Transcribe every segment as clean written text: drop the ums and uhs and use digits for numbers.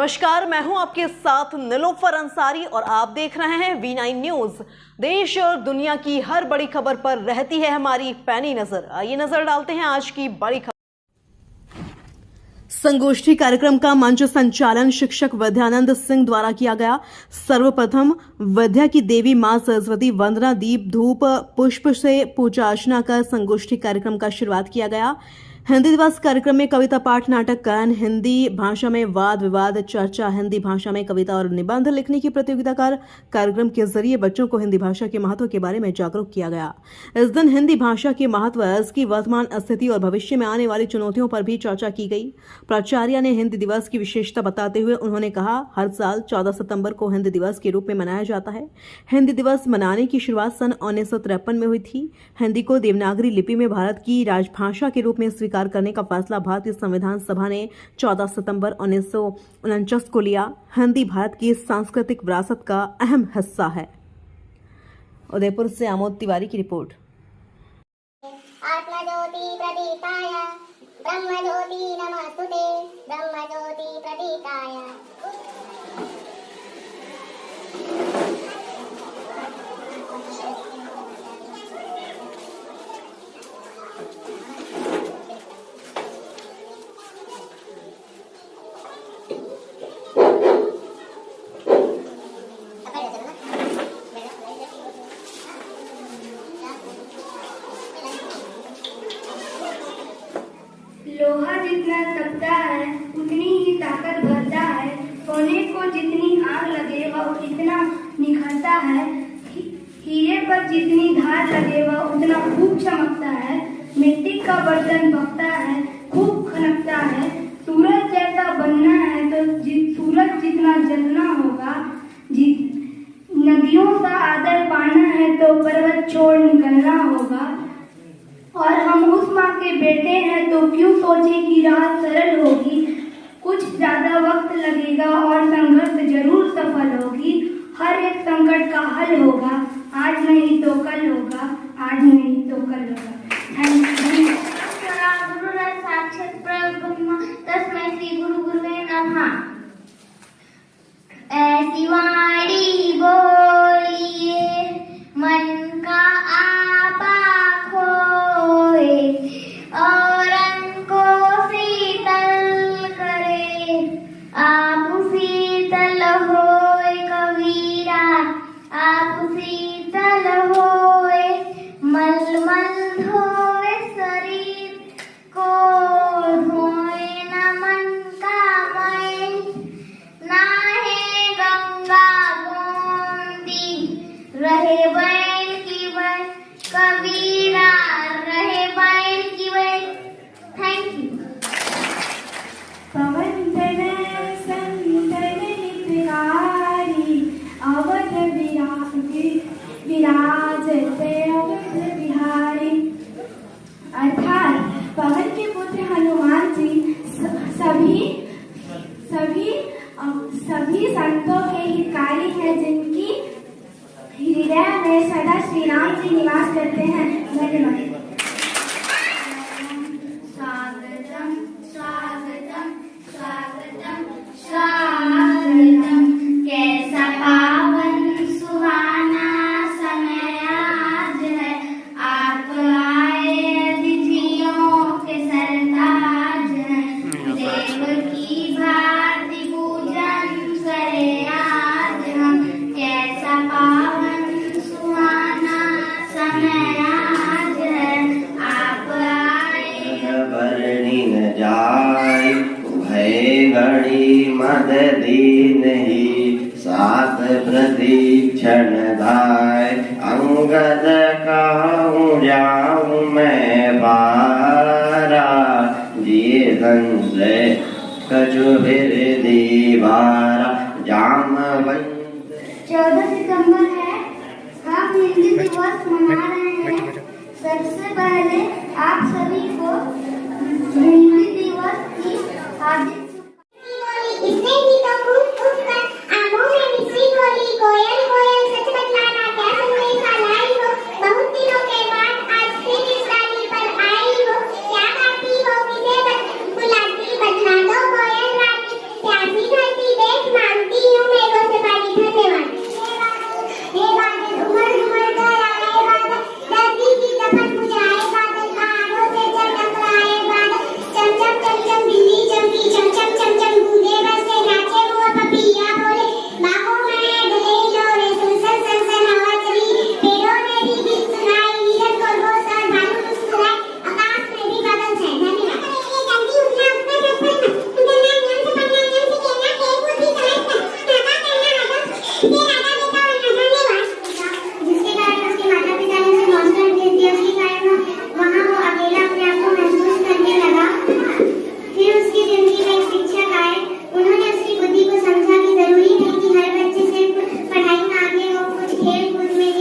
नमस्कार, मैं हूं आपके साथ निलोफर अंसारी और आप देख रहे हैं V9 न्यूज। देश और दुनिया की हर बड़ी खबर पर रहती है हमारी पैनी नजर। आइए नजर डालते हैं आज की बड़ी खबर। संगोष्ठी कार्यक्रम का मंच संचालन शिक्षक विद्यानंद सिंह द्वारा किया गया। सर्वप्रथम विद्या की देवी मां सरस्वती वंदना दीप धूप पुष्प से पूजा अर्चना कर संगोष्ठी कार्यक्रम का शुरुआत किया गया। हिंदी दिवस कार्यक्रम में कविता पाठ नाटक गायन, हिंदी भाषा में वाद विवाद चर्चा, हिंदी भाषा में कविता और निबंध लिखने की प्रतियोगिता कर कार्यक्रम के जरिए बच्चों को हिंदी भाषा के महत्व के बारे में जागरूक किया गया। इस दिन हिंदी भाषा के महत्व, इसकी वर्तमान स्थिति और भविष्य में आने वाली चुनौतियों पर भी चर्चा की गई। प्राचार्य ने हिंदी दिवस की विशेषता बताते हुए उन्होंने कहा, हर साल 14 सितंबर को हिंदी दिवस के रूप में मनाया जाता है। हिंदी दिवस मनाने की शुरुआत सन 1953 में हुई थी। हिंदी को देवनागरी लिपि में भारत की राजभाषा के रूप में स्वीकार करने का फैसला भारतीय संविधान सभा ने 14 सितंबर 1949 को लिया। हिंदी भारत की सांस्कृतिक विरासत का अहम हिस्सा है। उदयपुर से आमोद तिवारी की रिपोर्ट। आत्मज्योति प्रदीपाय ब्रह्मज्योति नमस्तुते ब्रह्मज्योति प्रदीपाय। लोहा जितना तपता है उतनी ही ताकत भरता है। सोने को जितनी आग लगे वह उतना निखरता है। हीरे पर जितनी धार लगे वह उतना खूब चमकता है। मिट्टी का बर्तन भगता है, खूब खनकता है। सूरज जैसा बनना है तो सूरज जितना जलना होगा। नदियों का आदर पाना है तो पर्वत छोड़ निकलना होगा। और हम उस माँ के बेटे हैं तो क्यों सोचे कि राह सरल होगी। कुछ ज्यादा वक्त लगेगा और संघर्ष जरूर सफल होगी। हर एक संकट का हल होगा, आज नहीं तो कल होगा, आज नहीं तो कल होगा। गुरु साक्षात परब्रह्म तस्मै श्री गुरु गुरुवे नमः। ऐसी वाणी बोलिए मन का आपा खोए और को शीतल करे। आप शीतल होए कबीरा, आप शीतल होए मलमल धोए शरीर को धोए न मन का मैल। नाहे गंगा गोमती रहे बैल की बैल, कबीरा रहे बैल की बैल। Thank you. पवन तनय संतन हितकारी अवध विराजते अवध बिहारी। अर्थात पवन के पुत्र हनुमान जी सभी संतों के हितकारी हैं, जिनकी हृदय में सदा श्री राम जी निवास करते हैं। धन्यवाद। स्वागतम स्वागतम स्वागतम स्वागतम। कैसा पावन सुहाना समय आज है। आप आए अतिथियों के सरताज हैं। देव की भांति पूजन करे आज हम। कैसा पावन सुहाना समय आज है। आप आए बरनी न जाय भय गणी मद दीन ही। सात प्रतीक्षण धाय अंगद कहूँ जाऊँ मैं बारा। जिए संशय कछु फिर दीवारा जामवंत। 14 सितंबर है, हम हिंदी दिवस मना रहे हैं। सबसे पहले आप सभी को हिंदी दिवस की हार्दिक इसने ही तो फूट फूट कर आंखों में मिश्री घोली। कोयल कोयल सच बतलाना क्या संदेशा लाई हो। बहुत दिनों के बाद आज फिर इस डाली पर आई हो। क्या गाती हो किसे बुलाती बतला दो कोयल रानी। प्यासी धरती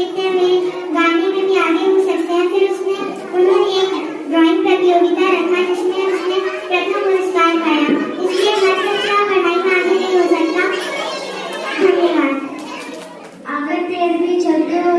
देखते हुए गाने में भी आगे हो सकते हैं। फिर उन्होंने एक ड्राइंग प्रतियोगिता रखा जिसमें उसने प्रथम पुरस्कार पाया। इसलिए हर बच्चा पढ़ाई में आगे नहीं हो सकता। धन्यवाद। अगर तेज भी चलते हो